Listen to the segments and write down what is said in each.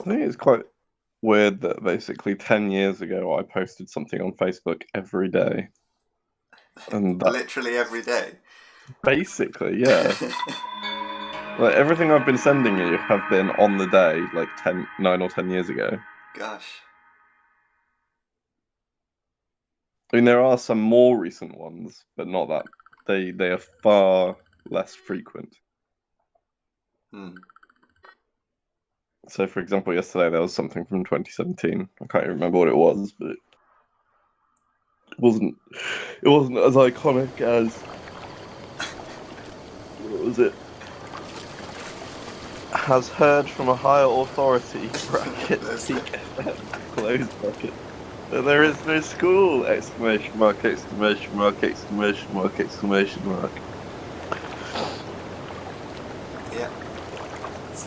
I think it's quite weird that basically 10 years ago I posted something on Facebook every day. And that Literally every day. basically, yeah. Like everything I've been sending you have been on the day, like 9 or 10 years ago. Gosh. I mean, there are some more recent ones, but not that. They are far less frequent. Hmm. So, for example, yesterday there was something from 2017. I can't even remember what it was, but wasn't it wasn't as iconic as what was it? Has heard from a higher authority, brackets, There's peak FM, close bracket. There is no school! Exclamation mark, exclamation mark, exclamation mark, exclamation mark. yeah. It's,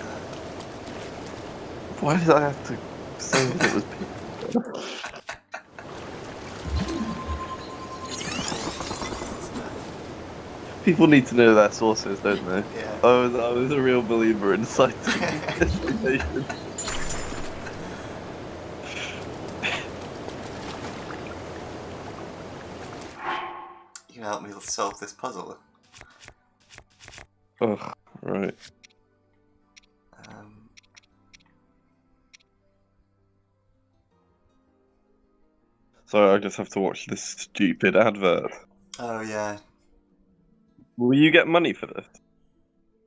Why did I have to say that it was peak? People need to know their sources, don't they? yeah. I was a real believer in citing information. You can help me solve this puzzle. Ugh, right. Um, So I just have to watch this stupid advert. oh yeah. Will you get money for this?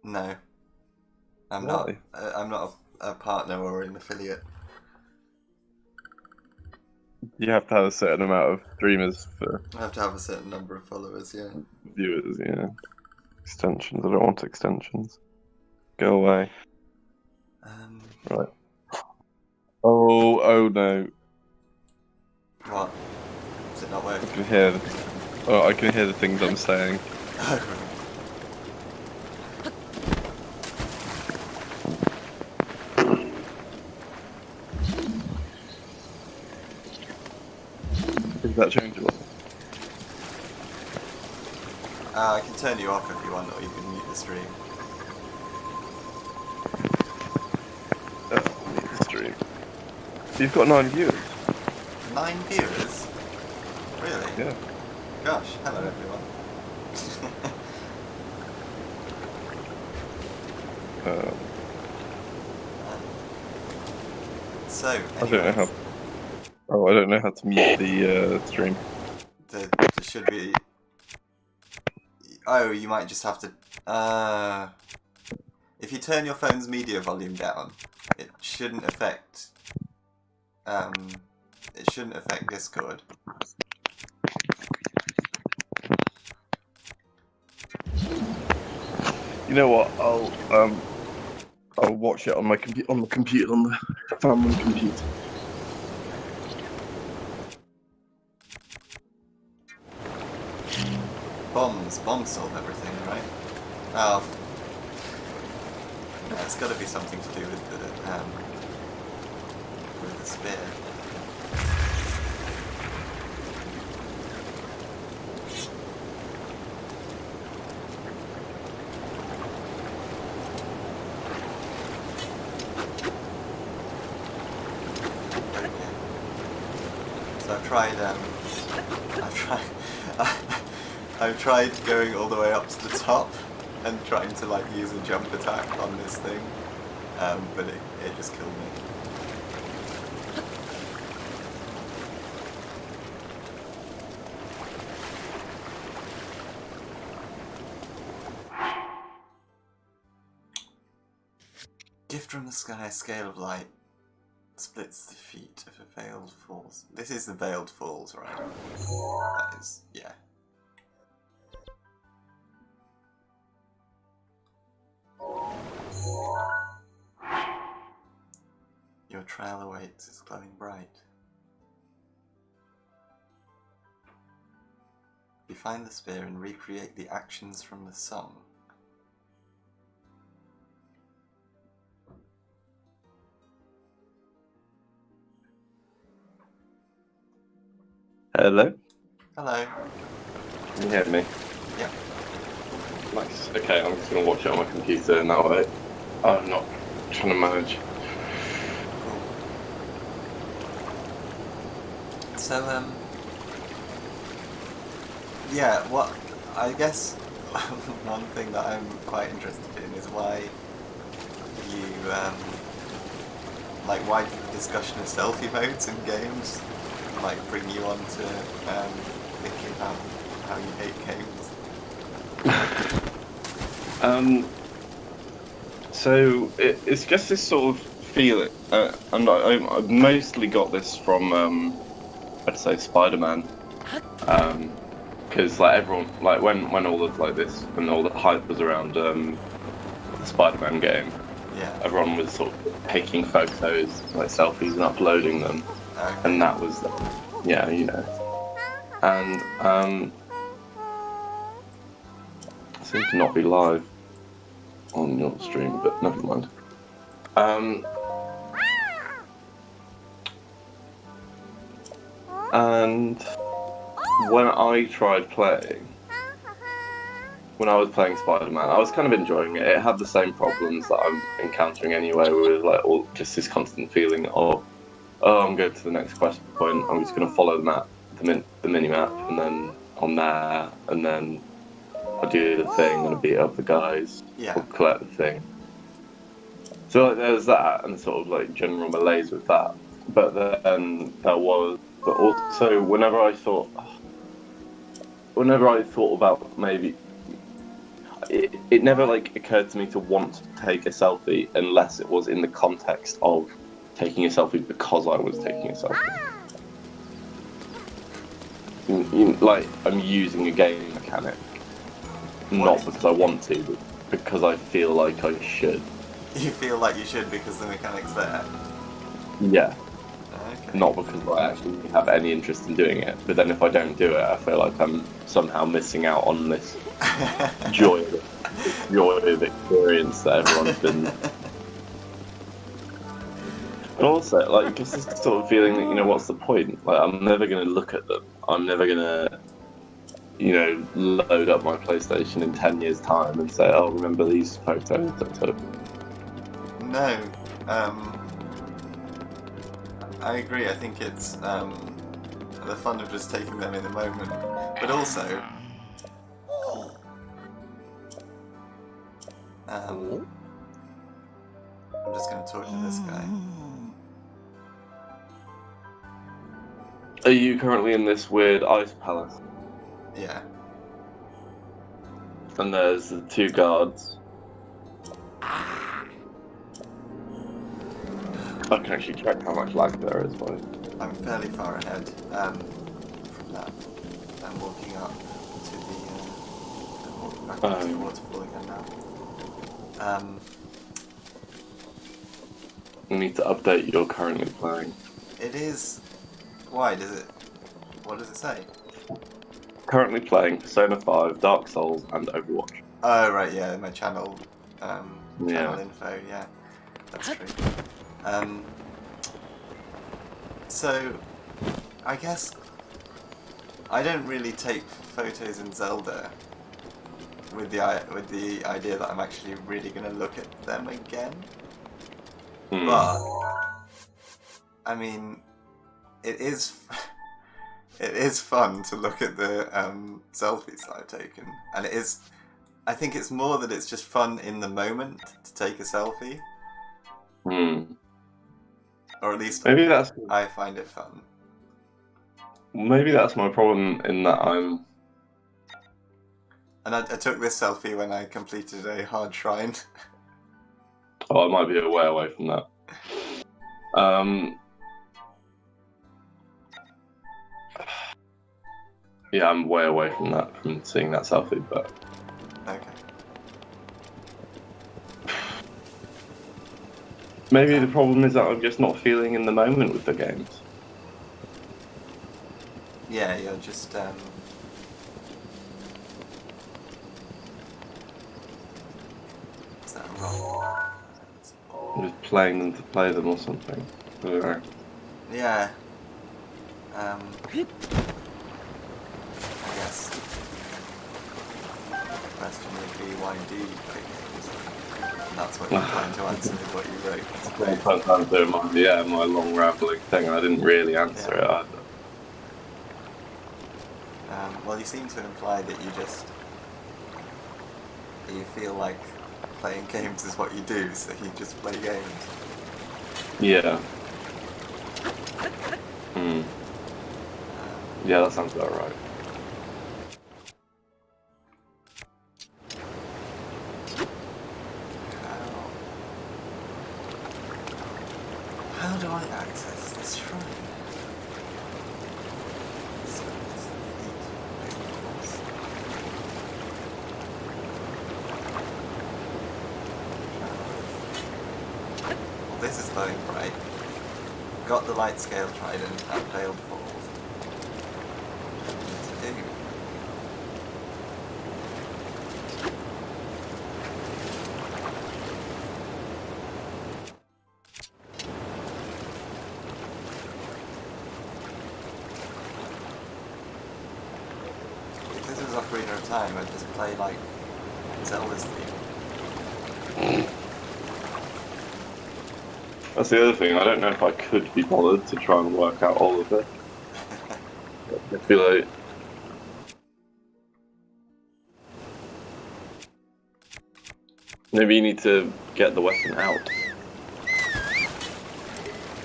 No, I'm not. Why? I'm not a partner or an affiliate. You have to have a certain amount of streamers for I have to have a certain number of followers. Yeah. viewers, yeah. Extensions. I don't want extensions. Go away. Um, Right. Oh no. what? Does it not work? I can hear I can hear the things I'm saying. Is that changeable? I can turn you off if you want, or you can mute the stream. Mute the stream. You've got 9 viewers. 9 viewers? Really? Yeah. Gosh, hello everyone. Um, So, I don't know anyway, how. Oh, I don't know how to mute the stream. there should be. Oh, you might just have to. If you turn your phone's media volume down, it shouldn't affect. It shouldn't affect Discord. You know what? I'll watch it on my on the family computer. Bombs solve everything, right? Oh, no, it's got to be something to do with the spear. Okay. So I've tried going all the way up to the top and trying to like use a jump attack on this thing, but it just killed me. Gift from the sky, scale of light, splits the feet of a veiled falls. This is the veiled falls, right? That is, yeah. Your trail awaits is glowing bright. You find the spear and recreate the actions from the song. Hello? Hello. Can you hear me? Yeah. Nice. Okay, I'm just gonna watch it on my computer and that way I'm not trying to manage So, yeah, what I guess one thing that I'm quite interested in is why you, like, why did the discussion of selfie modes in games, like, bring you on to thinking about how you hate games? So it's just this sort of feeling. I've mostly got this from, I'd say, Spider-Man. Because like everyone, like when all of like this, when all the hype was around the Spider-Man game, Yeah. everyone was sort of taking photos, like selfies, and uploading them, Okay. and that was, yeah, you know. And I seem to not be live on your stream, but never mind. And when I tried playing, when I was playing Spider-Man, I was kind of enjoying it. It had the same problems that I'm encountering anyway, with like all just this constant feeling of, oh, I'm going to the next quest point. I'm just going to follow the map, the mini map, and then on there, and then I do the thing and I beat up the guys, Yeah. or collect the thing. So like, there's that, and sort of like general malaise with that. But then there was, but also whenever I thought about maybe, it never like occurred to me to want to take a selfie unless it was in the context of taking a selfie because I was taking a selfie. Like I'm using a game mechanic, not because I want to, but because I feel like I should. You feel like you should because the mechanic's there? Yeah. Okay. Not because I actually have any interest in doing it, but then if I don't do it, I feel like I'm somehow missing out on this joy of experience that everyone's been. And also, like, just this sort of feeling that, you know, what's the point? Like, I'm never going to look at them. I'm never going to, you know, load up my PlayStation in 10 years' time and say, oh, remember these photos I took? No. I agree. I think it's the fun of just taking them in the moment, but also I'm just going to talk to this guy. Are you currently in this weird ice palace? Yeah. And there's the two guards. I can actually check how much lag there is, but I'm fairly far ahead from that. I'm walking up to I'm walking back up to the waterfall again now. you need to update you're currently playing. It is. Why does it? What does it say? Currently playing Persona 5, Dark Souls, and Overwatch. Oh right, yeah, my channel, channel Yeah. info, yeah, that's true. So, I guess I don't really take photos in Zelda with the idea that I'm actually really going to look at them again. But I mean, it is fun to look at the selfies that I've taken, and it is. I think it's more that it's just fun in the moment to take a selfie. Or at least Maybe that's I find it fun. my problem in that I'm. And I took this selfie when I completed a hard shrine. Oh, I might be a way away from that. Yeah, I'm way away from that, from seeing that selfie, but. Okay. Maybe the problem is that I'm just not feeling in the moment with the games. Yeah, you're just is that wrong? I'm just playing them to play them or something. I don't know. Yeah. I guess the question would be, why do you pick things? And that's what you're trying to answer with what you wrote. Sometimes doing my long rambling thing, and I didn't really answer it either. Well, you seem to imply that you feel like playing games is what you do, so you just play games. Yeah. Hmm. Um, Yeah, that sounds about right. how do I access this shrine? Well, this is going right. Got the light scale trident at Veiled Falls. What do I need to do? If this was Ocarina of Time, I'd just play like Zelda's theme. That's the other thing. I don't know if I could be bothered to try and work out all of it. I feel like maybe you need to get the weapon out.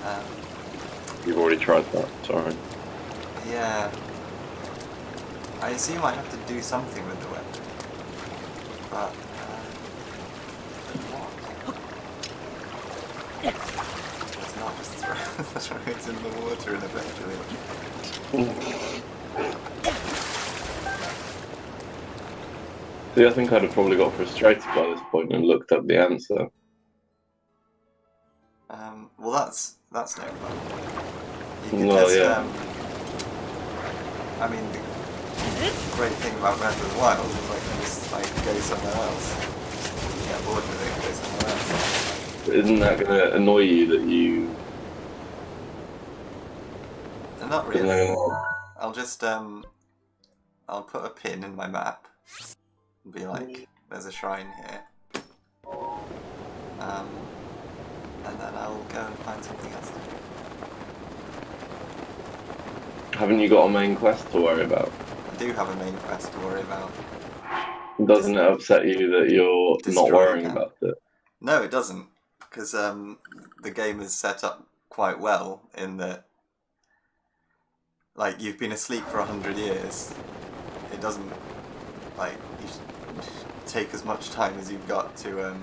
Um, You've already tried that. Sorry. yeah. I assume I have to do something with the weapon. But, what? It's not just throw it in the water and eventually... See, I think I'd have probably got frustrated by this point and looked up the answer. Well, that's no fun. You could Well, just, yeah. I mean, the great thing about Breath of the Wild is I can just like go somewhere else. Get bored with it, go somewhere else. Isn't that going to annoy you that you... Not Isn't really. that gonna... I'll just I'll put a pin in my map and be like, there's a shrine here. And then I'll go and find something else to do. Haven't you got a main quest to worry about? I do have a main quest to worry about. Doesn't it upset you that you're not Destroy worrying camp. about it? No, it doesn't, because the game is set up quite well in that, like, you've been asleep for 100 years. It doesn't, like, you should take as much time as you've got to,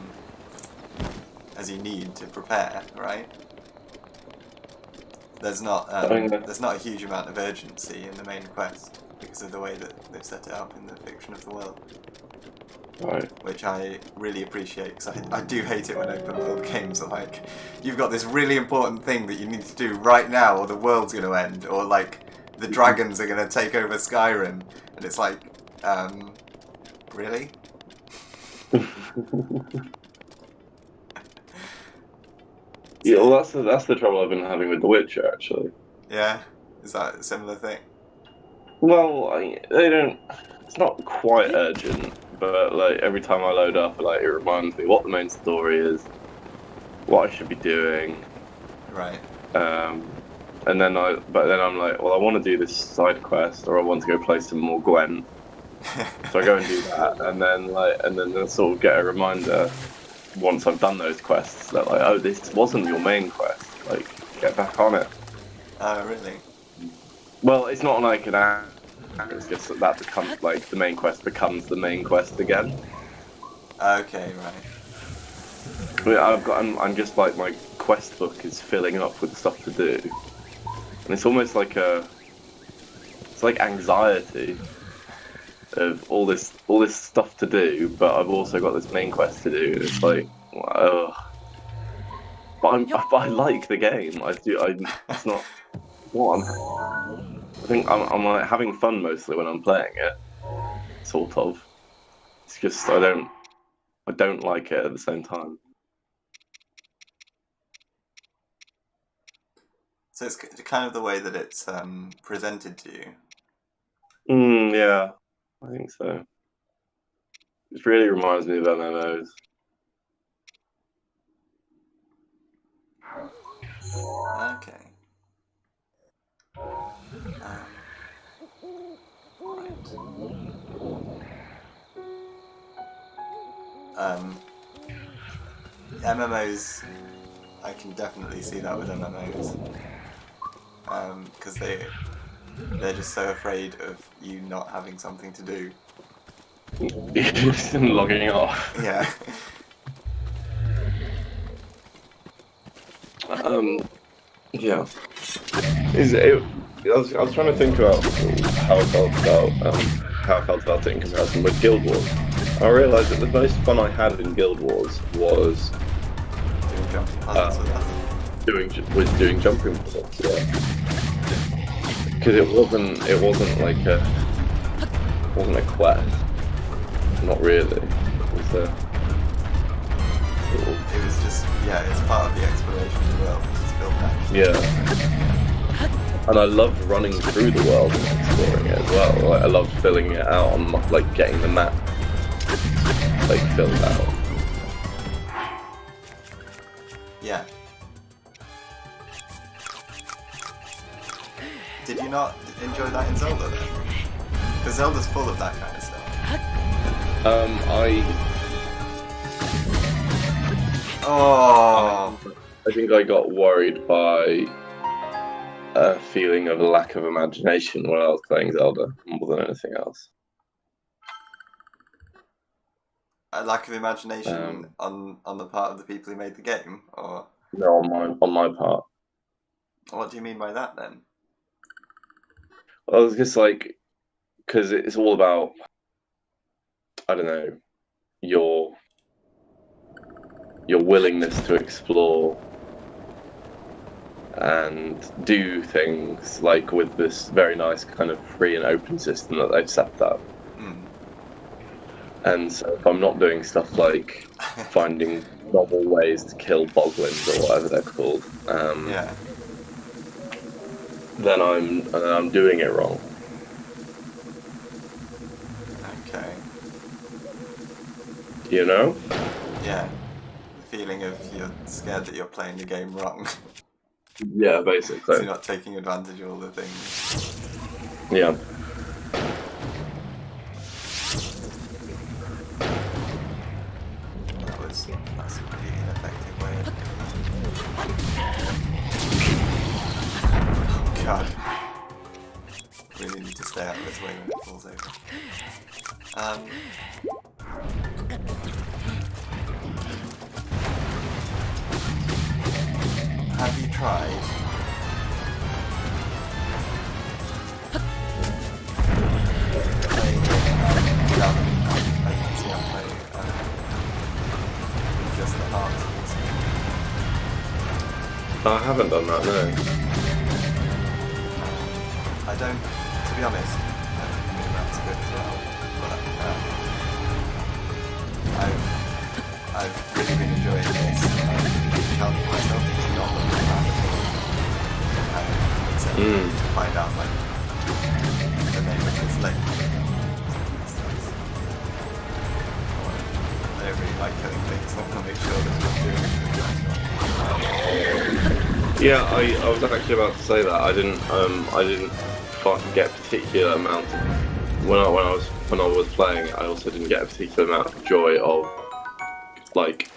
as you need to prepare, right? There's not a huge amount of urgency in the main quest because of the way that they've set it up in the fiction of the world. Right. Which I really appreciate, because I do hate it when open world games are like, you've got this really important thing that you need to do right now or the world's going to end, or like the dragons are going to take over Skyrim, and it's like, really? Yeah, well, that's the trouble I've been having with The Witcher, actually. Yeah? Is that a similar thing? Well, they don't... It's not quite urgent, but like every time I load up, like it reminds me what the main story is, what I should be doing. Right. And then I'm like, well, I want to do this side quest, or I want to go play some more Gwent. So I go and do that, and then I sort of get a reminder once I've done those quests that like, oh, this wasn't your main quest. Like, get back on it. Oh, really? Well, it's not like an act. It's just that becomes like the main quest becomes the main quest again. Okay, right. I mean, I'm just like my quest book is filling up with stuff to do, and it's almost like it's like anxiety of all this stuff to do, but I've also got this main quest to do. And it's like, ugh. But I like the game. It's not what I think I'm like having fun mostly when I'm playing it, sort of. It's just I don't like it at the same time. So it's kind of the way that it's presented to you. Yeah, I think so. It really reminds me of MMOs. Okay. MMOs, I can definitely see that with MMOs. Because they're just so afraid of you not having something to do. Just logging off. Yeah. Yeah. I was trying to think about how I felt about it in comparison with Guild Wars. I realised that the most fun I had in Guild Wars was Doing jumping puzzles with us. doing jumping puzzles. Yeah. Because it wasn't like a quest. Not really. It was It was just, it's part of the exploration of the world. It's built back. yeah. And I loved running through the world and exploring it as well. Like, I loved filling it out and like getting the map like filled out. Yeah. Did you not enjoy that in Zelda then? Because Zelda's full of that kind of stuff. Oh. I think I got worried by a feeling of a lack of imagination when I was playing Zelda more than anything else. A lack of imagination on the part of the people who made the game, or No, on my part. what do you mean by that then? I was just like, because it's all about, I don't know, your willingness to explore and do things, like with this very nice kind of free and open system that they've set up. And so if I'm not doing stuff like finding novel ways to kill boglins or whatever they're called, then I'm doing it wrong. Okay. You know? Yeah. The feeling of you're scared that you're playing the game wrong. Yeah, So basically. you're not taking advantage of all the things. Yeah. That's a pretty ineffective way of... Oh god. Really need to stay out of this way when it falls over. Have you tried playing just the heart? I haven't done that, no. I don't, to be honest, I don't think that's good as well. But I've really been enjoying this. Challenging myself to not look at that at all. Except to find out like the name of this lake. I don't really like killing things, so I want to make sure that I'm doing it. Yeah, I was actually about to say that. I didn't get a particular amount of, when I was playing it, I also didn't get a particular amount of joy of like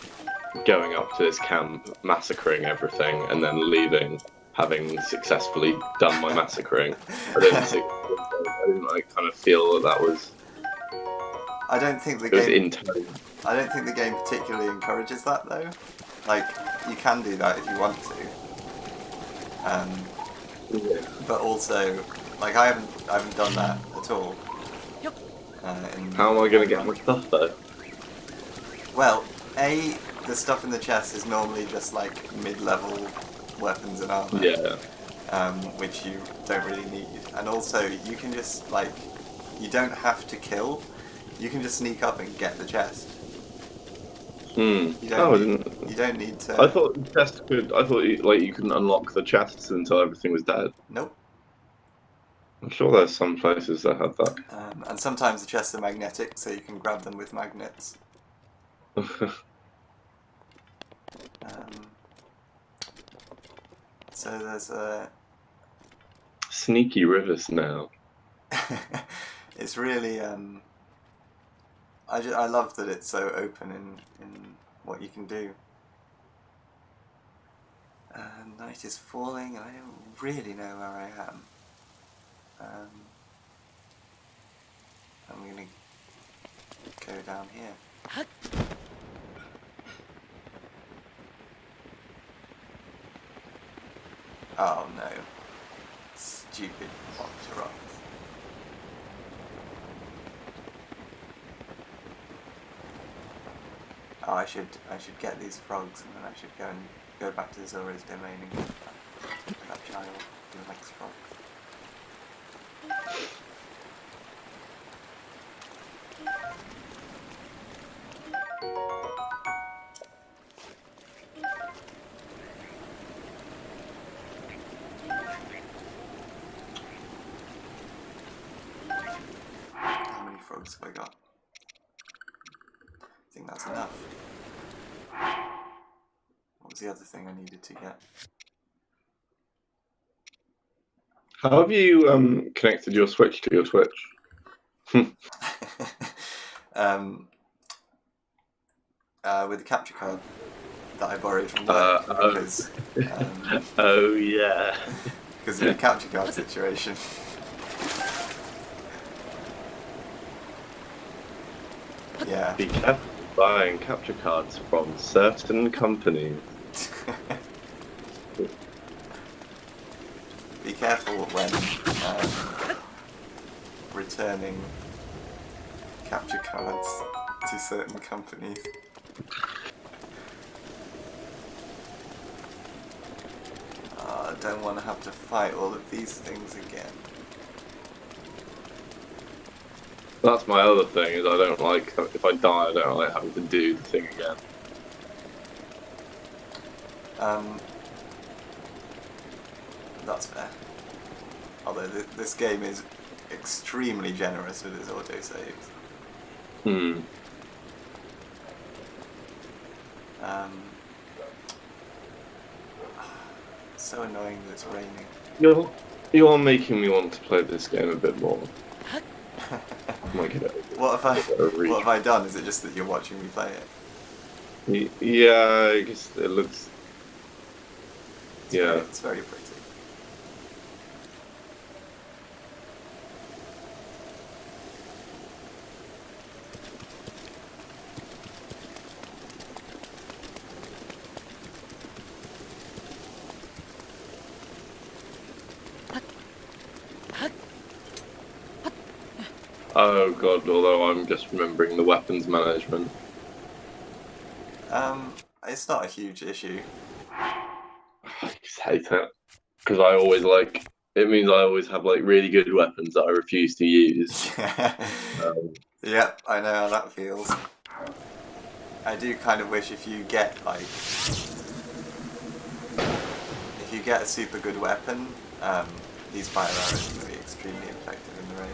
going up to this camp, massacring everything, and then leaving, having successfully done my massacring. I didn't like kind of feel that was. I don't think the It was game. intense. I don't think the game particularly encourages that though. Like you can do that if you want to. But also, like I haven't done that at all. How am I going to get my stuff though? Well, the stuff in the chest is normally just like mid-level weapons and armor. Yeah. Which you don't really need. And also, you can just like, you don't have to kill. You can just sneak up and get the chest. You don't need to. I thought the chest could. I thought you couldn't unlock the chests until everything was dead. Nope. I'm sure there's some places that have that. And sometimes the chests are magnetic, so you can grab them with magnets. So there's a Sneaky river snail. It's really I love that it's so open in what you can do. Night is falling, and I don't really know where I am. I'm gonna go down here. Oh no. Stupid Octoroks. Oh, I should get these frogs, and then I should go back to Zora's domain and get that child who likes frogs. How many frogs have I got? I think that's enough. What was the other thing I needed to get? How have you connected your Switch to your Switch? With the capture card that I borrowed from work because Oh yeah. because of the capture card situation. Yeah. Be careful buying capture cards from certain companies. Be careful when returning capture cards to certain companies. I don't want to have to fight all of these things again. That's my other thing, is I don't like, if I die, I don't like having to do the thing again. That's fair. Although this game is extremely generous with its autosaves. So annoying that it's raining. You're making me want to play this game a bit more. Might get it. What have I done? Is it just that you're watching me play it? Yeah, I guess it looks. Yeah. It's very pretty. Oh god, although I'm just remembering the weapons management. It's not a huge issue. I just hate it. Because I always it means I always have really good weapons that I refuse to use. Yep, I know how that feels. I do kind of wish if you get a super good weapon, these fire arrows can be extremely effective in the rain.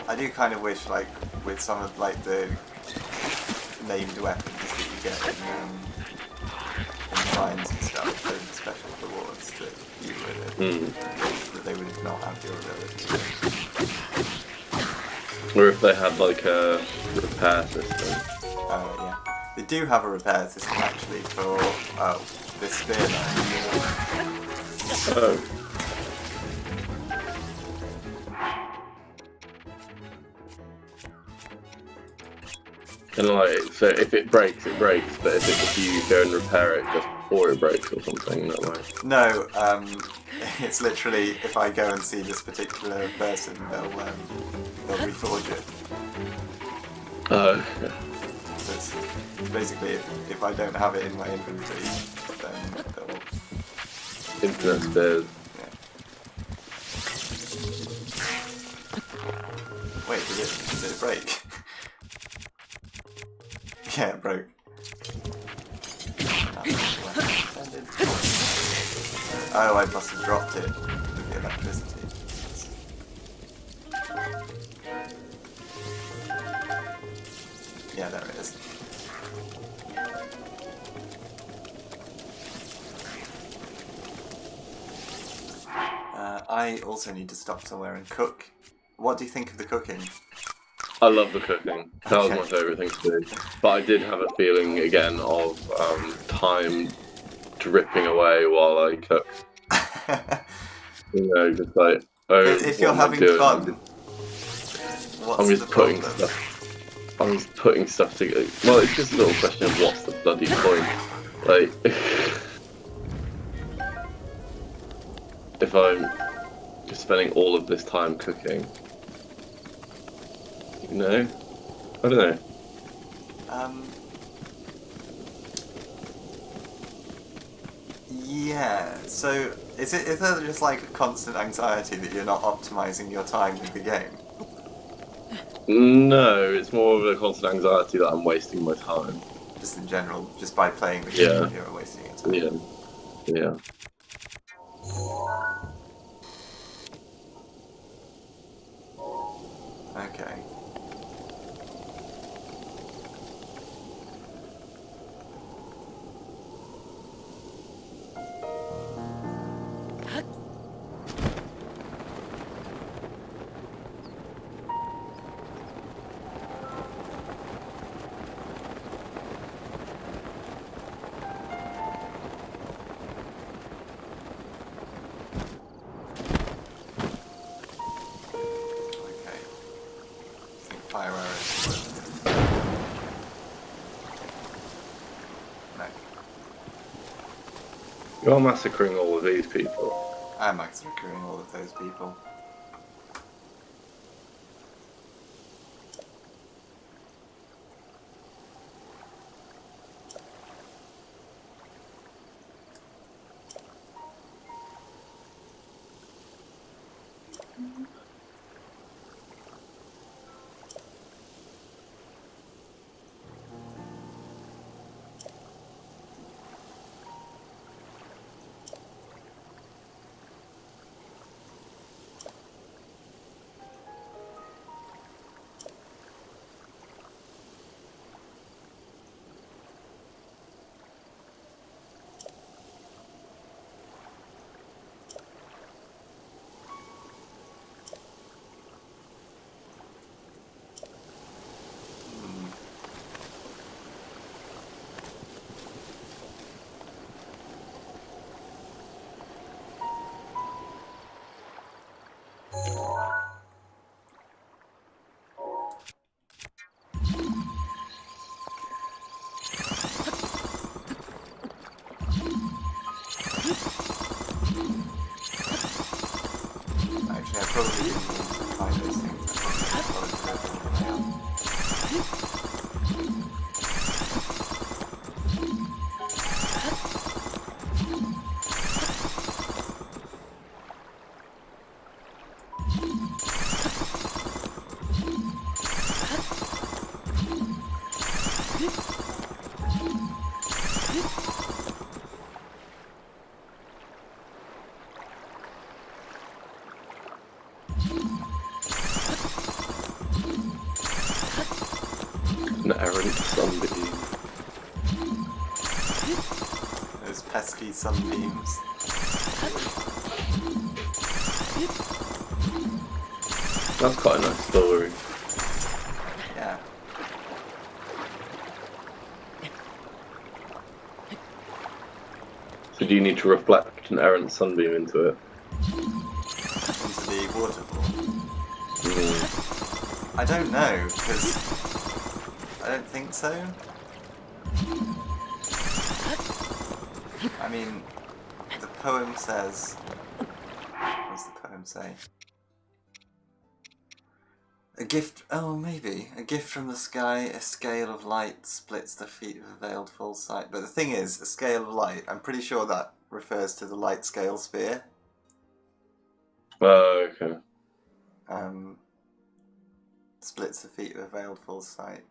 I do kind of wish, with some of the named weapons that you get in mines and stuff, those special rewards that you would that they would not have your ability. Or if they had a repair system. Yeah. They do have a repair system actually for this spear knife. Oh. And so if it breaks, it breaks. But if you go and repair it just before it breaks or something, that way. No, it's literally if I go and see this particular person, they'll reforge it. So it's basically, if I don't have it in my inventory, then they'll. Infinite spears. Yeah. Wait, did it break? Yeah, it broke. Oh, I must have dropped it with the electricity. Yeah, there it is. I also need to stop somewhere and cook. What do you think of the cooking? I love the cooking. That was Okay. my favourite thing to do. But I did have a feeling again of time dripping away while I cook. You know, just like, oh, But if you're what am I having doing? fun, what's I'm the just putting problem? stuff. I'm just putting stuff together. Well, it's just a little question of what's the bloody point. Like, if I'm just spending all of this time cooking, you know, I don't know. Yeah. So is there just like a constant anxiety that you're not optimizing your time with the game? No, it's more of a constant anxiety that I'm wasting my time. Just in general, just by playing the Yeah. game, you're wasting your time. Yeah. Okay. Okay. I think fire arrows. No. You're massacring all of these people. I'm massacring all of those people. Actually, I probably didn't mean to find those things. I probably just followed the road all the way up. An errant sunbeam. Those pesky sunbeams. That's quite a nice story. Yeah. So do you need to reflect an errant sunbeam into it? Into the waterfall. Mm. I don't know, because I don't think so. I mean, the poem says... What does the poem say? A gift... Oh, maybe. A gift from the sky, a scale of light splits the feet of a veiled full sight. But the thing is, a scale of light, I'm pretty sure that refers to the light scale sphere. Oh, okay. Splits the feet of a veiled full sight.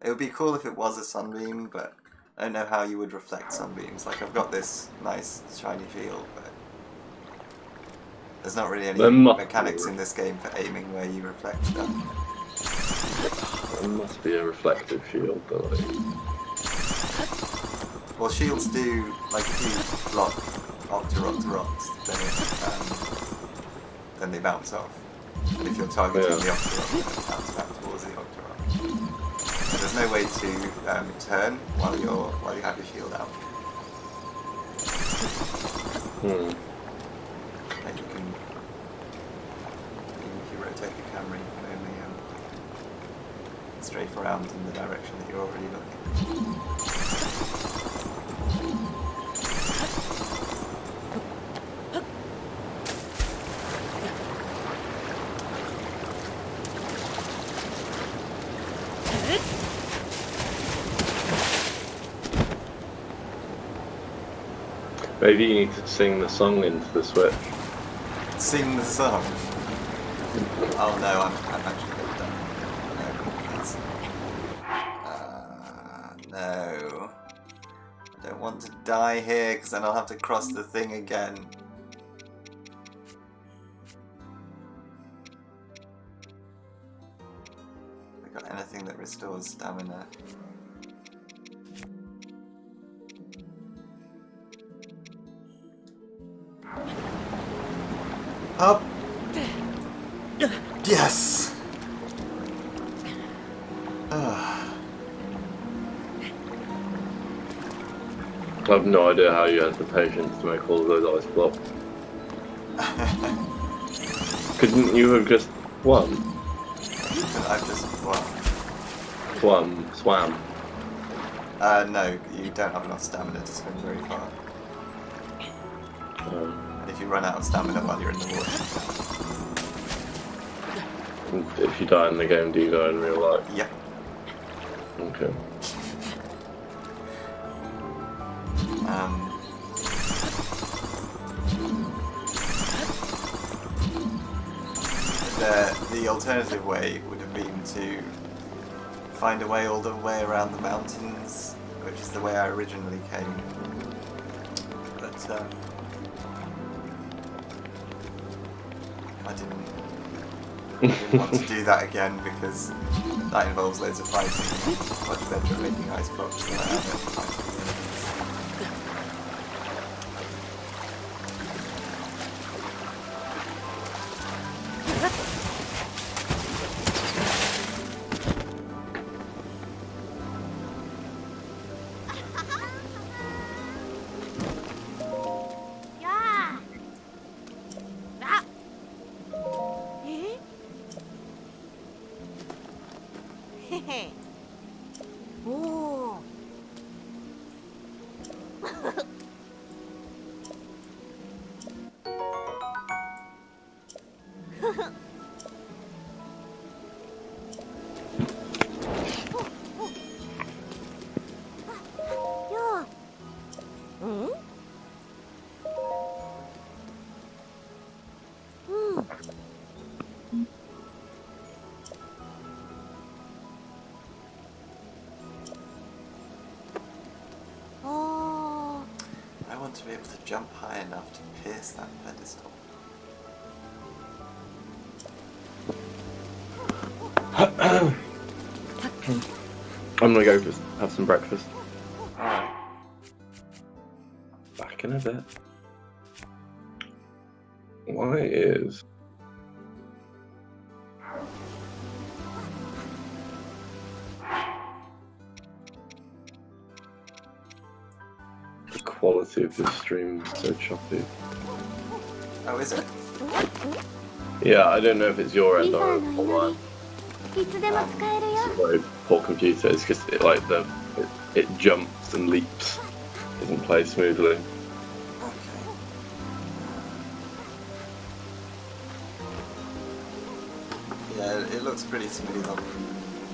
It would be cool if it was a sunbeam, but I don't know how you would reflect sunbeams. Like, I've got this nice shiny shield, but there's not really any mechanics in this game for aiming where you reflect stuff. There must be a reflective shield, though. Like... Well, shields do, like, if you block Octoroks, then they bounce off. And if you're targeting the Octorok, then it bounces back towards the Octorok. So there's no way to turn while you have your shield out. Hmm. And you can, even if you rotate the camera, you can only strafe around in the direction that you're already looking. Maybe you need to sing the song into the Switch. Sing the song. Oh no, I'm actually done. No. I don't want to die here because then I'll have to cross the thing again. Have I got anything that restores stamina? Up! Yes! I have no idea how you had the patience to make all of those ice blocks. Couldn't you have just won? I've just won. Swam. No, you don't have enough stamina to swim very far. And if you run out of stamina while you're in the water, If you die in the game, do you die in real life? yep. Okay. The alternative way would have been to find a way all the way around the mountains, which is the way I originally came. But I didn't want to do that again because that involves loads of fighting. I'm much better at making ice blocks than I am at fighting the enemies. I want to be able to jump high enough to pierce that pedestal. I'm gonna go have some breakfast. Alright. Back in a bit. Why is the quality of this stream so choppy? Oh, is it? Yeah, I don't know if it's your end or mine. いつでも使えるよ。 It's a very poor computer. It's just it jumps and leaps. Doesn't play smoothly. Okay. Yeah, it looks pretty smooth on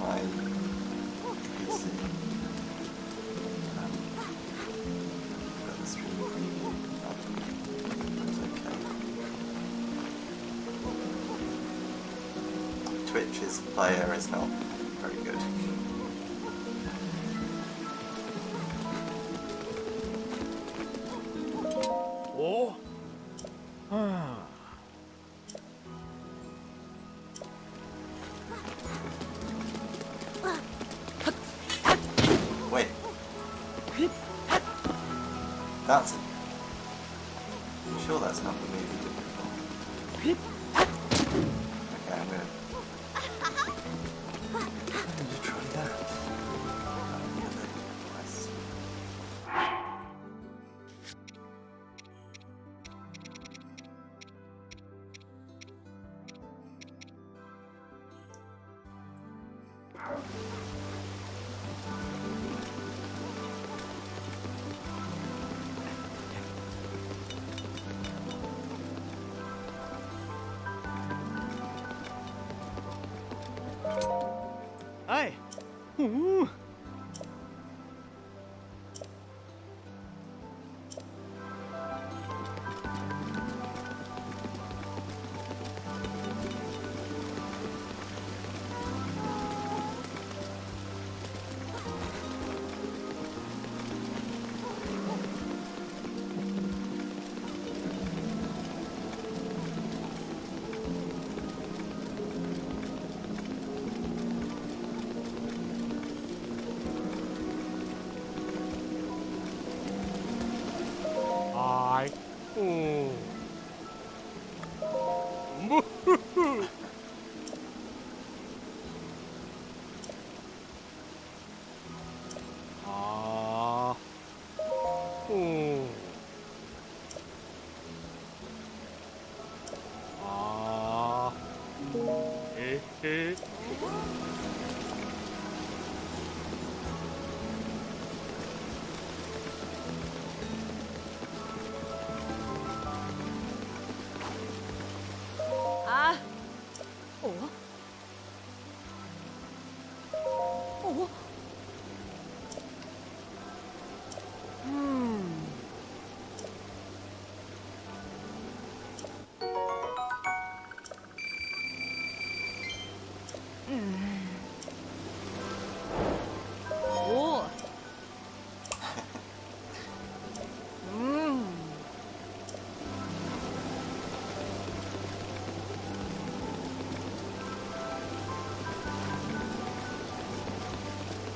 my PC. But the stream preview, that's okay. Twitch's player is not very good. Oh. Wait. That's that's not the movie difficult. Okay, I'm gonna try that. The other quest. Hey! Ooh. I. Ooh. Moo-hoo-hoo. Ah. Ooh. Ah. Eh, eh. 아. 어? 어? 오.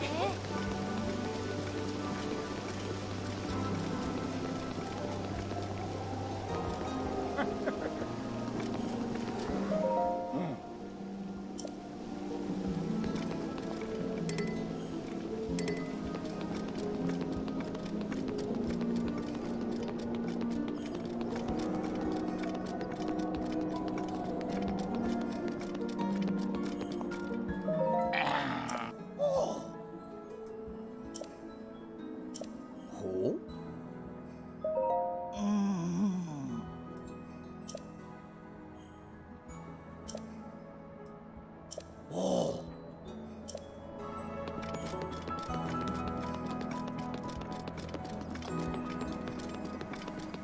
에?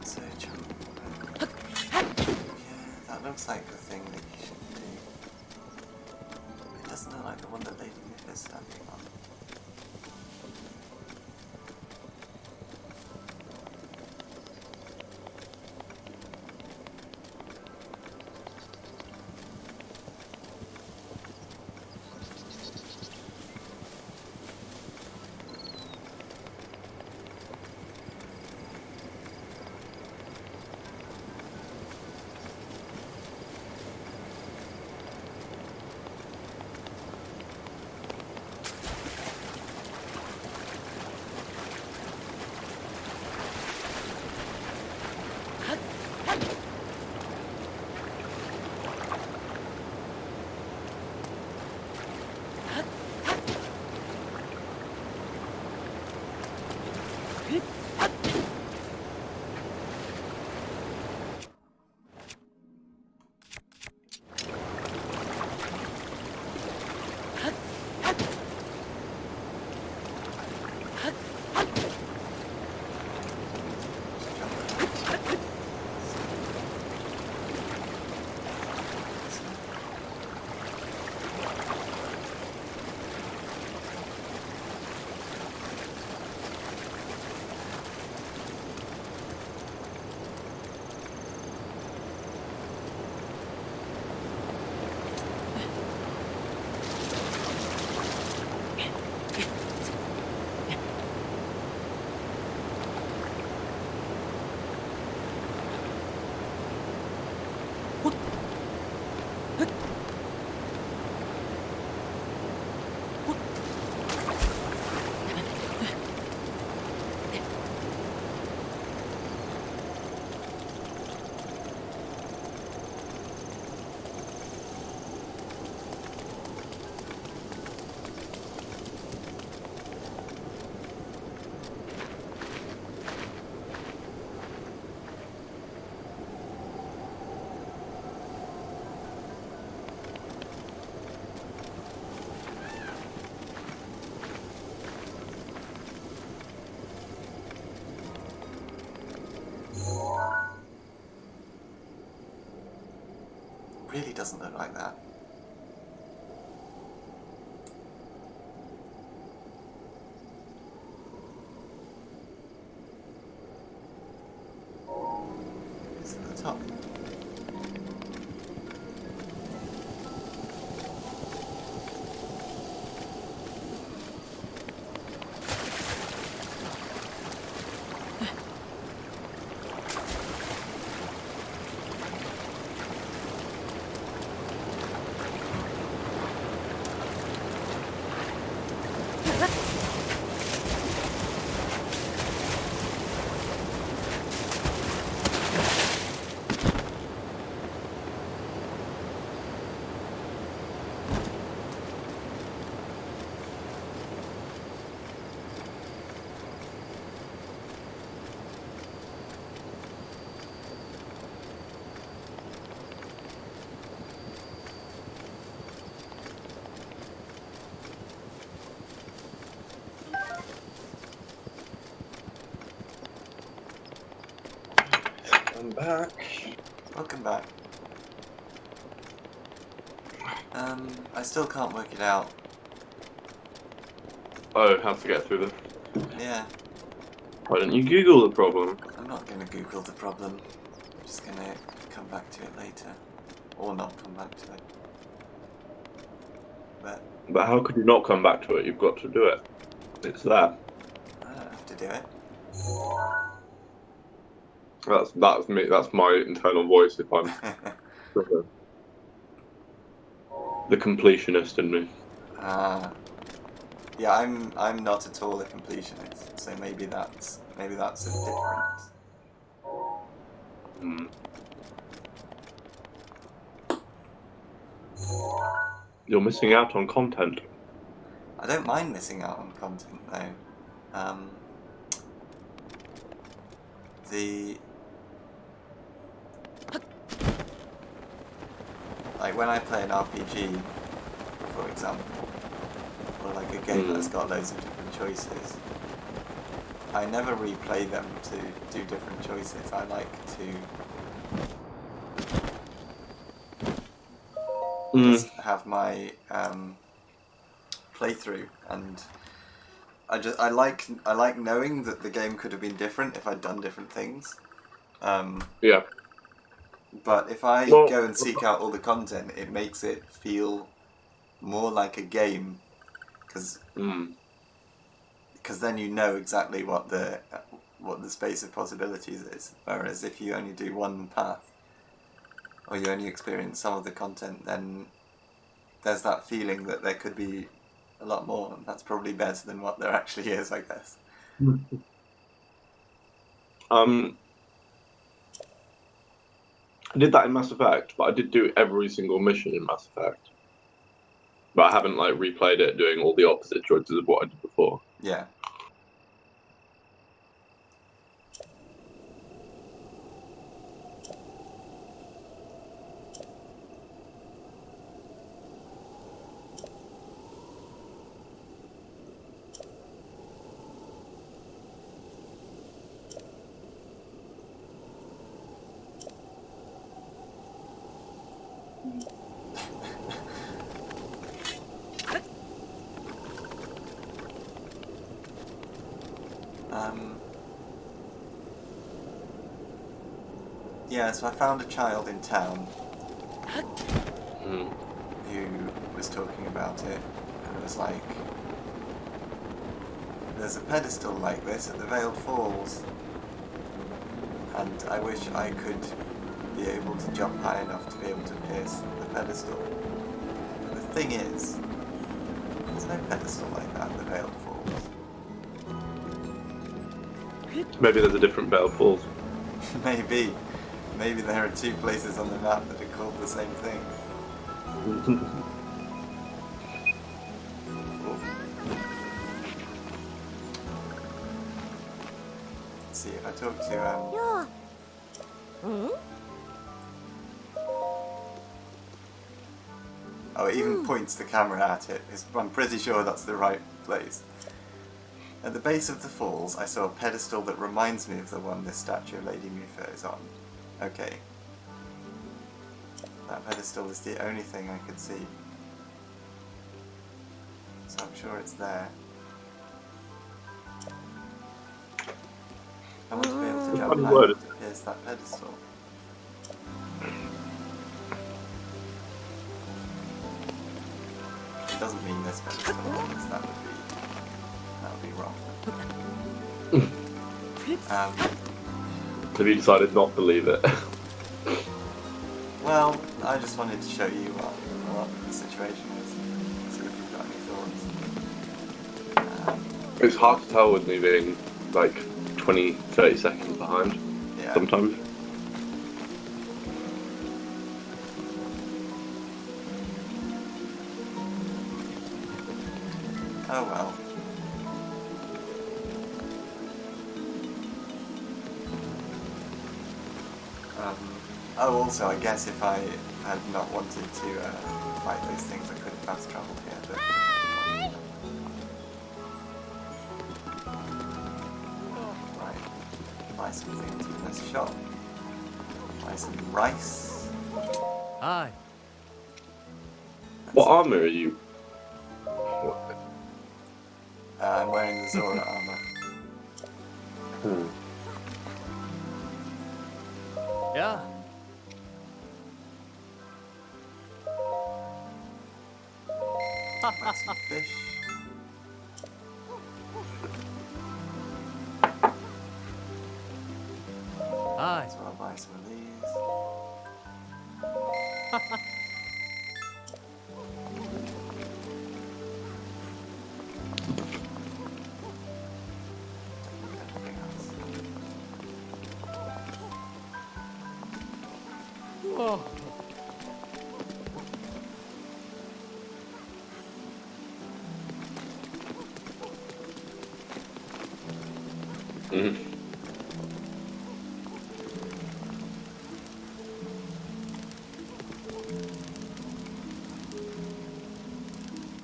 So, yeah, that looks like the thing that you should do. It doesn't look like the one that Lady Nip is standing on. really doesn't look like that. It's at the top. I'm back. Welcome back. I still can't work it out. Oh, how to get through them. Yeah, Why don't you Google the problem? I'm not going to Google the problem. I'm just going to come back to it later. Or not come back to it. But But how could you not come back to it? You've got to do it. It's there. I don't have to do it. That's me. That's my internal voice. If I'm the completionist in me. Yeah, I'm not at all a completionist, so maybe that's a difference. Hmm. You're missing out on content. I don't mind missing out on content though. Like when I play an RPG, for example, or like a game that's got loads of different choices, I never replay them to do different choices. I like to just have my playthrough, and I like knowing that the game could have been different if I'd done different things. Yeah. But if I go and seek out all the content, it makes it feel more like a game, because then you know exactly what the space of possibilities is. Whereas if you only do one path, or you only experience some of the content, then there's that feeling that there could be a lot more, and that's probably better than what there actually is, I guess. I did that in Mass Effect, but I did do every single mission in Mass Effect. But I haven't like replayed it doing all the opposite choices of what I did before. Yeah. Yeah, so I found a child in town who was talking about it, and it was like, there's a pedestal like this at the Veiled Falls, and I wish I could be able to jump high enough to be able to pierce the pedestal. And the thing is, there's no pedestal like that at the Veiled Falls. Maybe there's a different Veiled Falls. Maybe there are two places on the map that are called the same thing. Let's see if I talk to Yeah. Oh, it even points the camera at it. I'm pretty sure that's the right place. At the base of the falls, I saw a pedestal that reminds me of the one this statue of Lady Mufa is on. Okay. That pedestal is the only thing I could see. So I'm sure it's there. I want to be able to jump Funny high word. to pierce that pedestal. It doesn't mean this pedestal, because that would be wrong. Have you decided not to leave it? Well, I just wanted to show you what the situation is. See if you've got any thoughts. It's hard to tell with me being like 20, 30 seconds behind Yeah. sometimes. Oh well. Oh, also, I guess if I had not wanted to fight those things, I could have fast travelled here, but... Right. Buy some things from this shop. Buy some rice. Hi. What armor are you? I'm wearing the Zora armor. Yeah. Buy some fish. Hi. So I'll buy some of these. Anything else? Oh. Mm.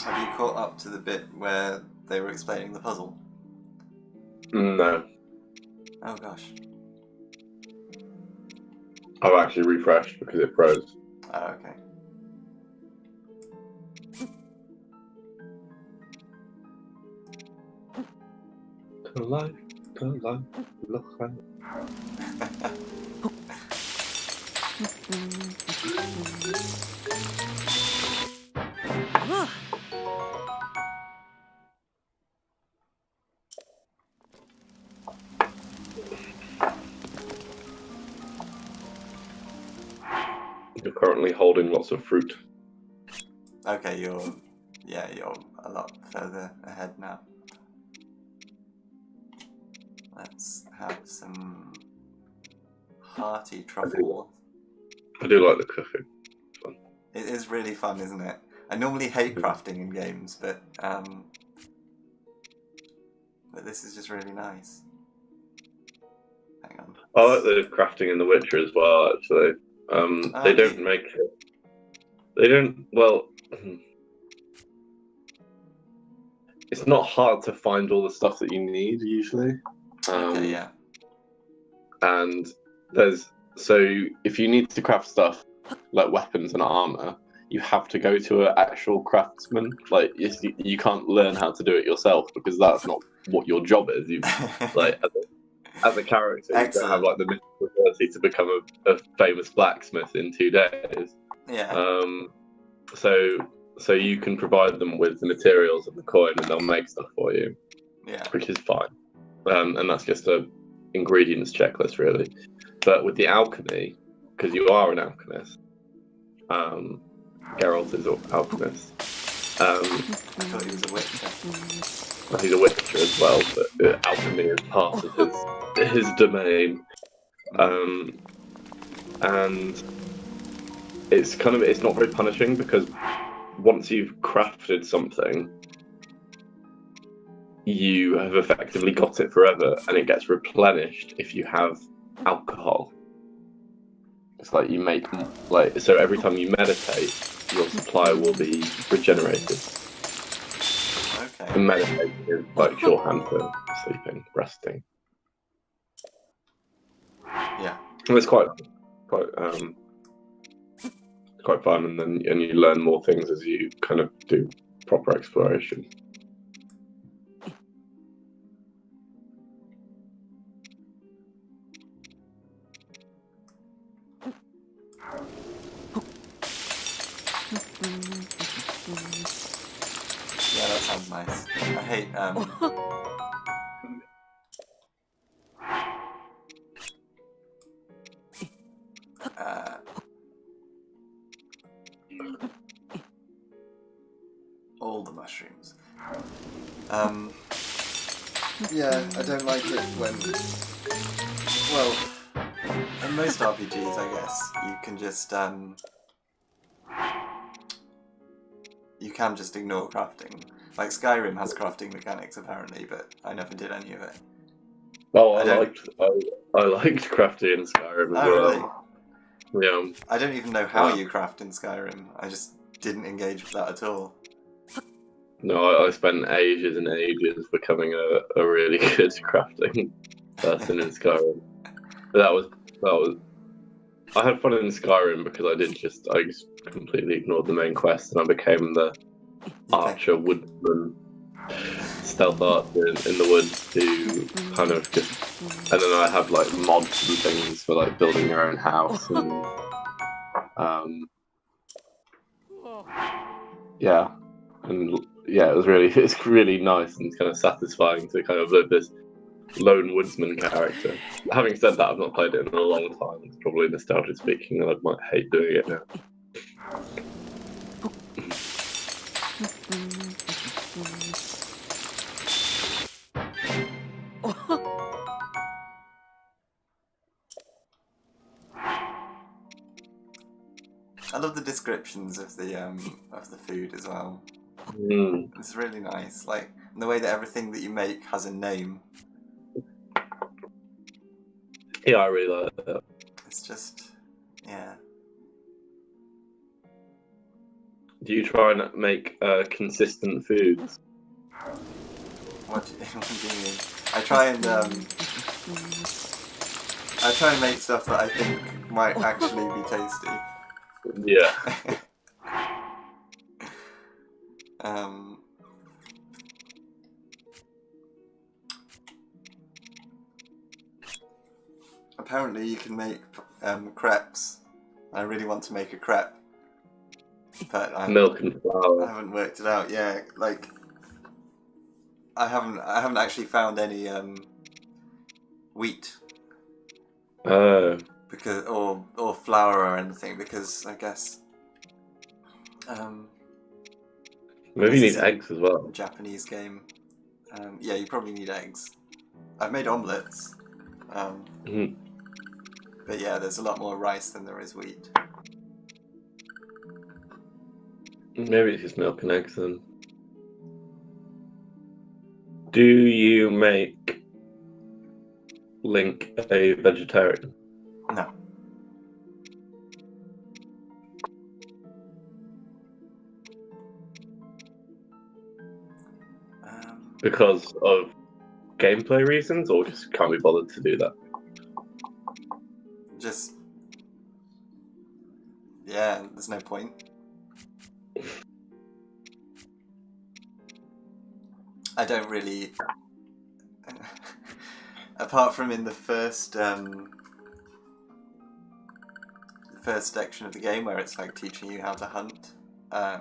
Have you caught up to the bit where they were explaining the puzzle? No, Oh gosh. I've actually refreshed because it froze. Oh, okay. To life, look out. You're currently holding lots of fruit. Okay, you're a lot further ahead now. Let's have some hearty truffle. I do like the cooking. It is really fun, isn't it? I normally hate crafting in games, but this is just really nice. Hang on. I like the crafting in The Witcher as well, actually. They don't make it. They don't. Well, it's not hard to find all the stuff that you need usually. Okay, yeah. And if you need to craft stuff like weapons and armor, you have to go to an actual craftsman. Like you can't learn how to do it yourself because that's not what your job is. You like as a character, you don't have like the mythical ability to become a famous blacksmith in 2 days. Yeah. So you can provide them with the materials and the coin, and they'll make stuff for you, Yeah. which is fine. And that's just a ingredients checklist, really. But with the alchemy, because you are an alchemist, Geralt is an alchemist. I thought he was a witcher. He's a witcher as well, but alchemy is part of his domain. And it's not very punishing because once you've crafted something, you have effectively got it forever, and it gets replenished if you have alcohol. It's like you make so every time you meditate, your supply will be regenerated. Okay. And meditating is like shorthand for sleeping, resting. Yeah. And it's quite quite fun, and you learn more things as you kind of do proper exploration. Yeah, that sounds nice. I hate all the mushrooms. Yeah, I don't like it when, well, in most RPGs, I guess, you can just ignore crafting. Like Skyrim has crafting mechanics apparently, but I never did any of it. Oh, I I liked crafting in Skyrim as well. Really? Yeah. I don't even know how you craft in Skyrim. I just didn't engage with that at all. No, I spent ages and ages becoming a really good crafting person in Skyrim. But that was. I had fun in Skyrim because I just completely ignored the main quest and I became the archer woodsman stealth archer in the woods to kind of just, and then I have like mods and things for like building your own house and yeah, and yeah, it's really nice and kind of satisfying to kind of live this lone woodsman character. Having said that, I've not played it in a long time. It's probably nostalgia speaking, and I might hate doing it now. I love the descriptions of the food as well. Mm. It's really nice, like the way that everything that you make has a name. Yeah, I really like that. It's just, yeah. Do you try and make consistent foods? What do you mean? I try and make stuff that I think might actually be tasty. Yeah. Apparently you can make crepes. I really want to make a crepe, but Milk and flour. I haven't worked it out. Yeah, like I haven't actually found any wheat. Because or flour or anything, because I guess maybe you need eggs as well. Japanese game. Yeah, you probably need eggs. I've made omelettes. But yeah, there's a lot more rice than there is wheat. Maybe it's just milk and eggs then. Do you make Link a vegetarian? No. Because of gameplay reasons, or just can't be bothered to do that? Just, yeah, there's no point. I don't really, apart from in the first section of the game where it's like teaching you how to hunt, I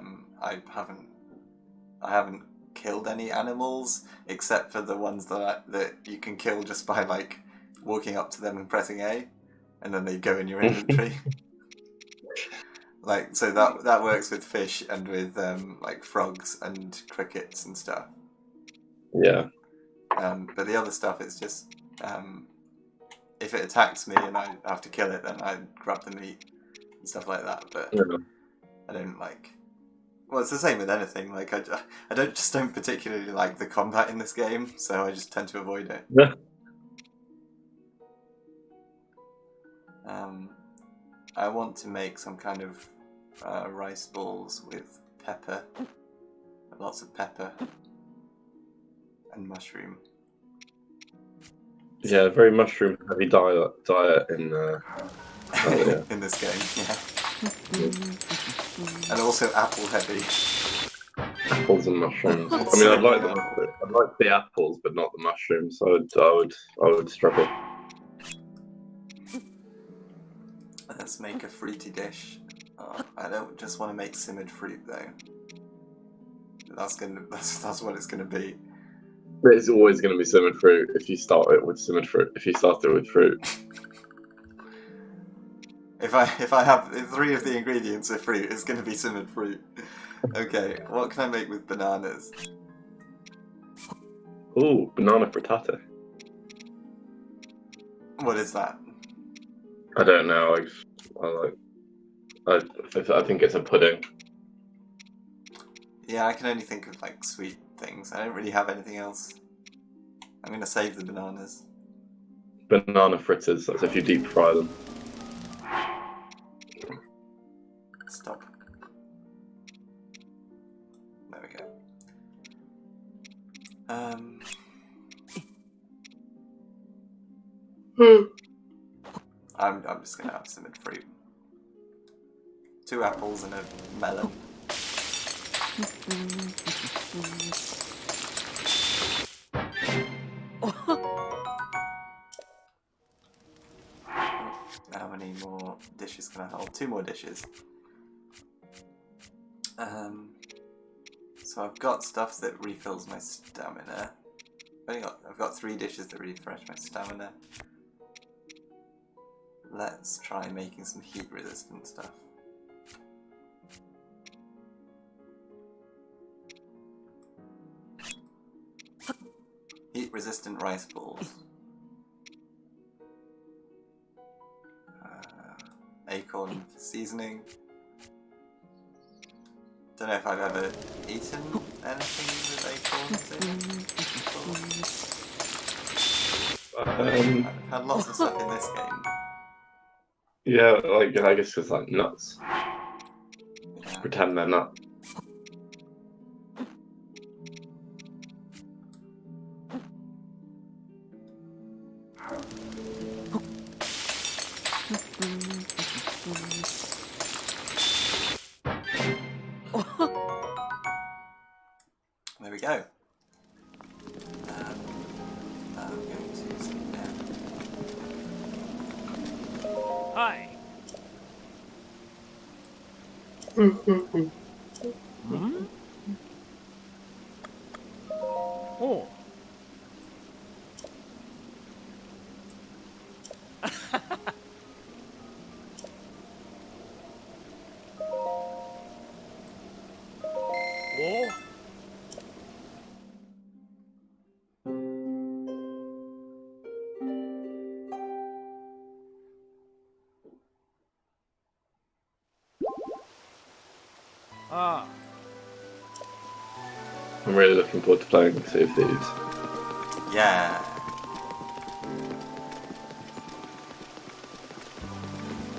haven't killed any animals except for the ones that you can kill just by like walking up to them and pressing A, and then they go in your inventory. Like, so that works with fish and with like frogs and crickets and stuff. Yeah. But the other stuff is just if it attacks me and I have to kill it, then I grab the meat and stuff like that. But Yeah. I don't like. Well, it's the same with anything. Like I don't particularly like the combat in this game, so I just tend to avoid it. Yeah. I want to make some kind of rice balls with pepper, lots of pepper and mushroom. Yeah, very mushroom heavy diet in yeah. In this game, yeah. And also apple heavy. Apples and mushrooms. I mean, I'd like I'd like the apples, but not the mushrooms. So I would struggle. Let's make a fruity dish. I don't just want to make simmered fruit though. That's what it's gonna be. It's always going to be simmered fruit if you start it with simmered fruit. If you start it with fruit. If I have 3 of the ingredients of fruit, it's gonna be simmered fruit. Okay, what can I make with bananas? Ooh, banana frittata. What is that? I don't know. I think it's a pudding. Yeah, I can only think of like sweet things. I don't really have anything else. I'm gonna save the bananas. Banana fritters. That's if you deep fry them. Stop. There we go. I'm just gonna have simmered fruit. 2 apples and a melon. How many more dishes can I hold? 2 more dishes. So I've got stuff that refills my stamina. I've got 3 dishes that refresh my stamina. Let's try making some heat resistant stuff. Heat resistant rice balls. Acorn for seasoning. Don't know if I've ever eaten anything with acorns in. I've had lots of stuff in this game. Yeah, like I guess it's like nuts. Yeah. Pretend they're nuts. There we go. I'm going to sit down. Hi. Oh. Oh. Ah. I'm really looking forward to playing Sea of Thieves. Yeah.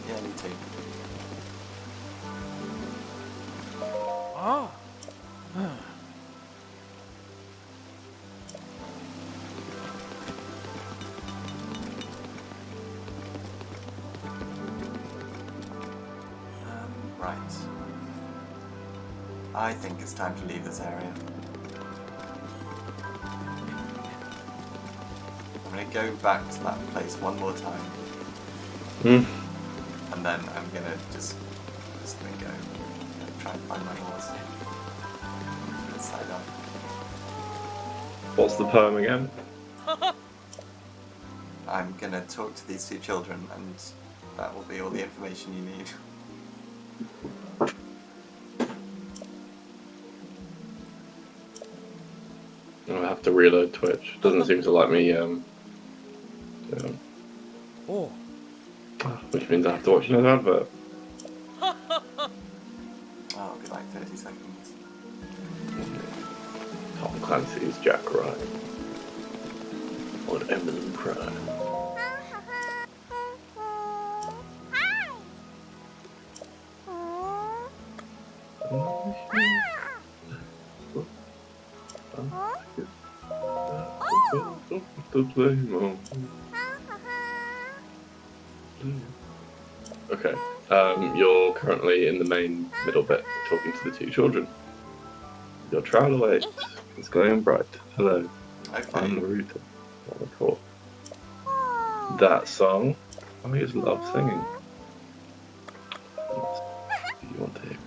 Yeah, me too. Ah. Right. I think it's time to leave this area. I'm gonna go back to that place one more time, and then I'm gonna just gonna go try and find my horse. Side on. What's the poem again? I'm gonna talk to these 2 children, and that will be all the information you need. I have to reload Twitch. Doesn't seem to let me. Oh. Which means I have to watch another advert. Oh, it'll be like 30 seconds. Tom Clancy's Jack Ryan. On Emerald Prime. Okay. You're currently in the main middle bit, talking to the two children. Your travel light is glowing bright. Hello, I'm Okay. Naruto. On the court. That song, I just love singing. What do you want to hear?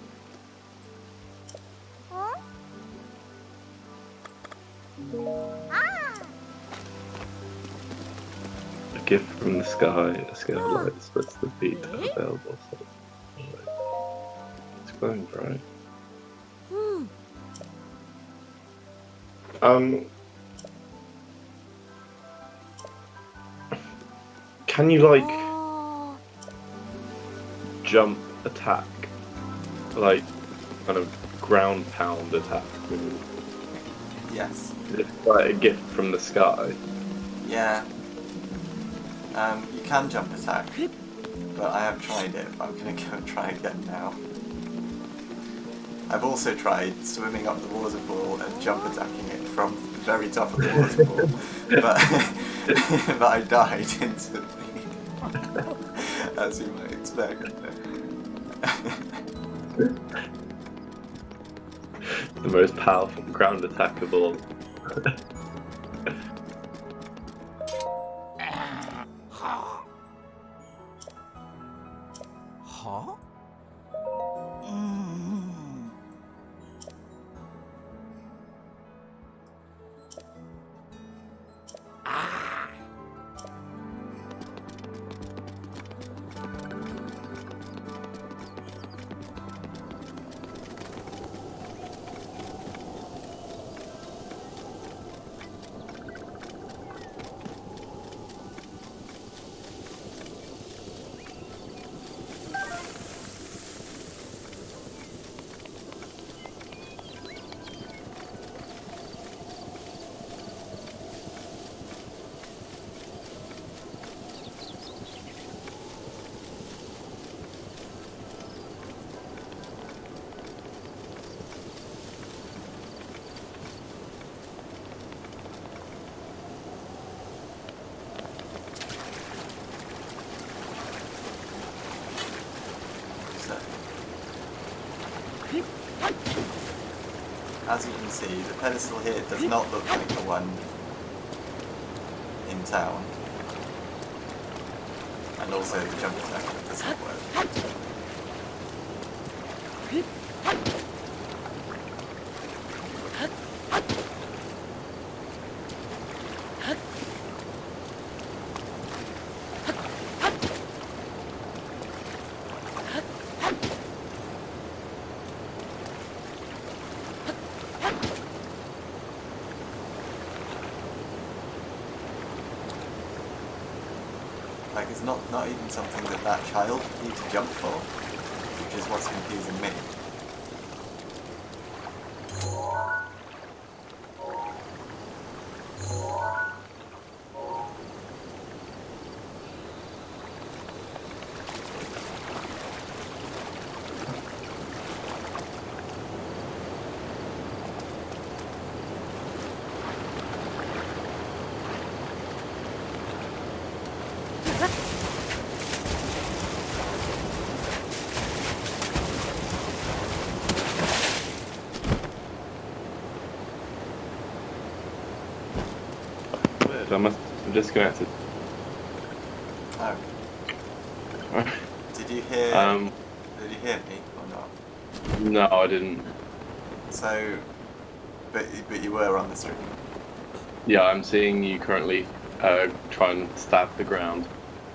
A gift from the sky, a scale of light splits the beat of a available soul. It's glowing bright. Can you like jump attack, like kind of ground pound attack? Yes. It's like a gift from the sky. Yeah. You can jump attack, but I have tried it. I'm gonna go and try again now. I've also tried swimming up the waterfall and jump attacking it from the very top of the waterfall, but but I died instantly, as you might expect. The most powerful ground attack of all. Huh? So, as you can see, the pedestal here does not look like the one in town. And also the jump attack does not work. Like, it's not even something that child would need to jump for, which is what's confusing me. Weird, I must have disconnected. Oh. Did you hear me or not? No, I didn't. So, but you were on the stream. Yeah, I'm seeing you currently try and stab the ground.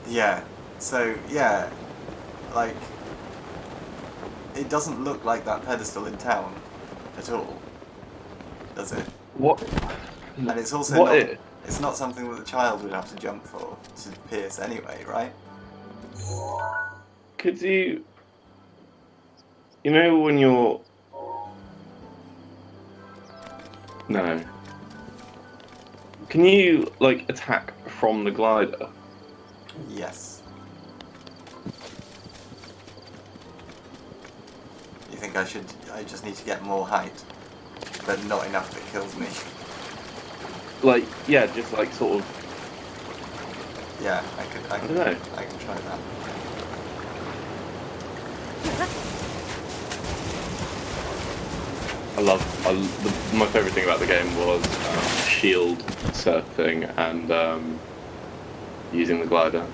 Yeah. So yeah, like it doesn't look like that pedestal in town at all, does it? What? And it's also What not. is? It's not something that the child would have to jump for to pierce anyway, right? Could you? You know when you're. No. Can you like attack from the glider? Yes. You think I should? I just need to get more height, but not enough that kills me. Like, yeah, just like sort of. Yeah, I don't know. can try that. My favourite thing about the game was shield surfing and using the glider.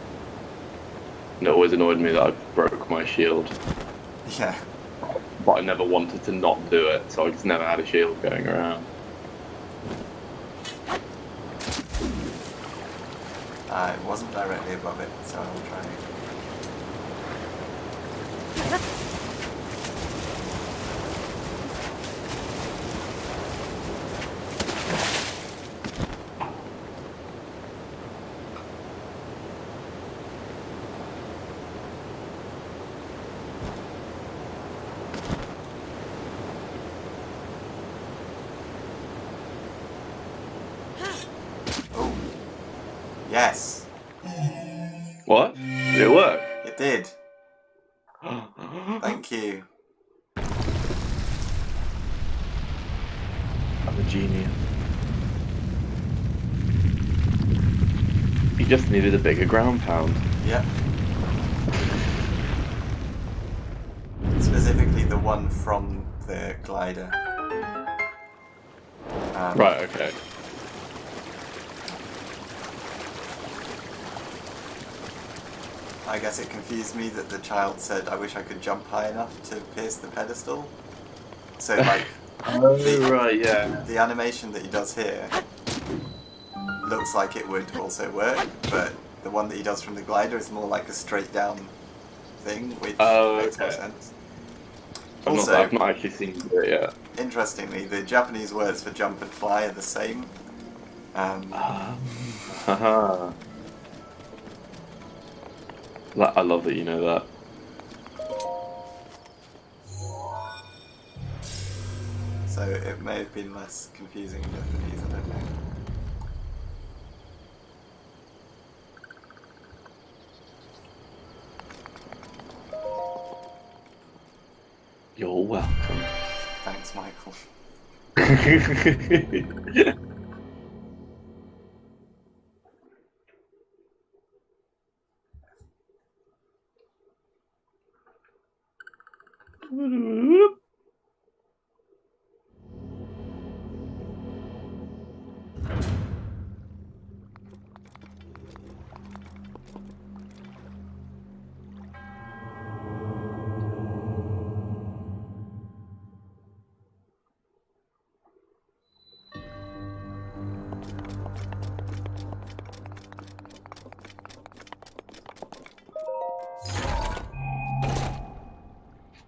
And it always annoyed me that I broke my shield, Yeah. but I never wanted to not do it, so I just never had a shield going around. It wasn't directly above it, so I'll try. Oh. Yes. What? Did it work? It did. Thank you. I'm a genius. You just needed a bigger ground pound. Yep. Specifically the one from the glider. Right, okay. I guess it confused me that the child said, I wish I could jump high enough to pierce the pedestal. So, like, Right, yeah. the animation that he does here looks like it would also work, but the one that he does from the glider is more like a straight down thing, which makes more okay. sense. I've not actually seen it yet. Interestingly, the Japanese words for jump and fly are the same. Haha. I love that you know that. So it may have been less confusing in Japanese, I don't know. You're welcome. Thanks, Michael.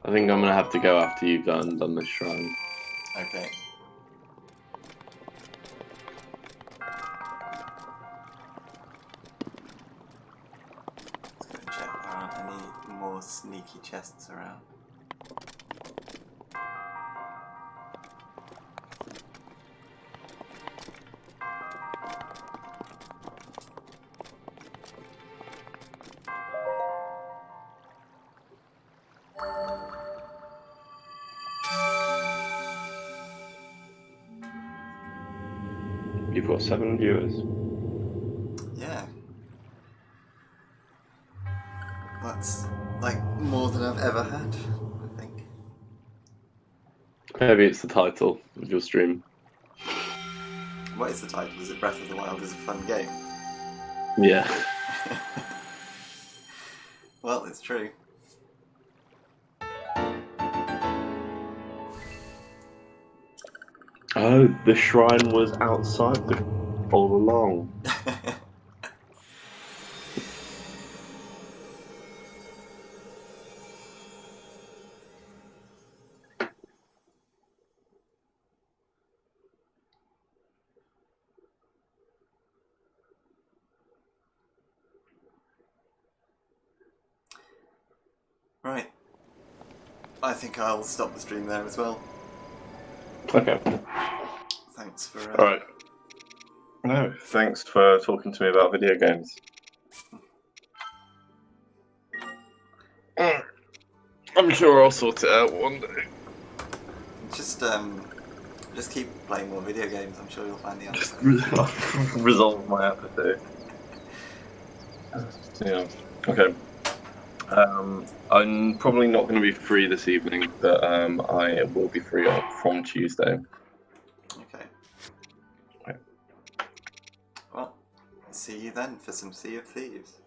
I think I'm gonna have to go after you've done this shrine. Okay. Let's go and check there aren't any more sneaky chests around. You've got 7 viewers. Yeah. That's like more than I've ever had, I think. Maybe it's the title of your stream. What is the title? Is it Breath of the Wild is a fun game? Yeah. Well, it's true. Oh, the shrine was outside all along. Right. I think I'll stop the stream there as well. Okay. Thanks for... Alright. No, thanks for talking to me about video games. I'm sure I'll sort it out one day. Just keep playing more video games. I'm sure you'll find the answer. Resolve my apathy. Yeah. Okay. I'm probably not going to be free this evening, but I will be free from Tuesday. Okay. Right. Well, see you then for some Sea of Thieves.